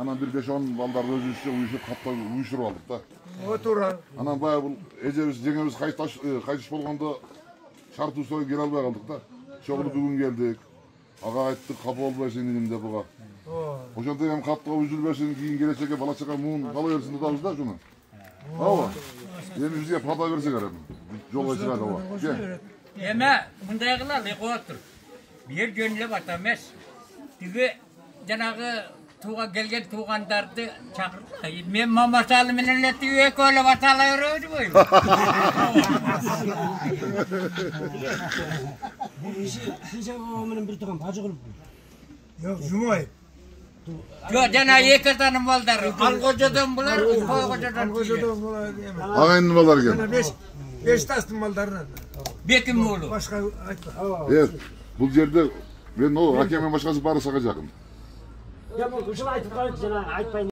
Анан bir 5-10 балдар өзүбүзчө уюшуп катта уюшуруп алдык да. Туура. Анан баягы бул эжебиз жеңебиз кайтыш болгондо шарт условия келе албай калдык да. Чогулу бүгүн келдик. Ага айттык, капа болбойсуң иним деп буга. Ошондой эми каттыга үзүлбөсүн, кийин келечекке бала чага муун кала берсин дедабыз да шуну. Ооба. Эми бизге пада берсе керек. Жолго чыгат ооба. Эме мындай кылалы, коюп тур. Бир жөнүлөп ата эмес. Тиги жанагы тууга келген туугандарды чакырды. Мен мамасалы менен эле тиги экөөлөп атала беребизби? Сиже менен бир тууган бажы кылып. Yok Cumay. Yo жана эки таным балдар. Алгожодон булар, койгожодон. Algocadan kolay diyemem. Агайын балдар экен. Sana beş tastın mallarına. Беким болу. Başka айтпа. Бул жерде мен о акем менен башкасы баары сага жакын. Я могу ушул айтып коет жана айтпайм.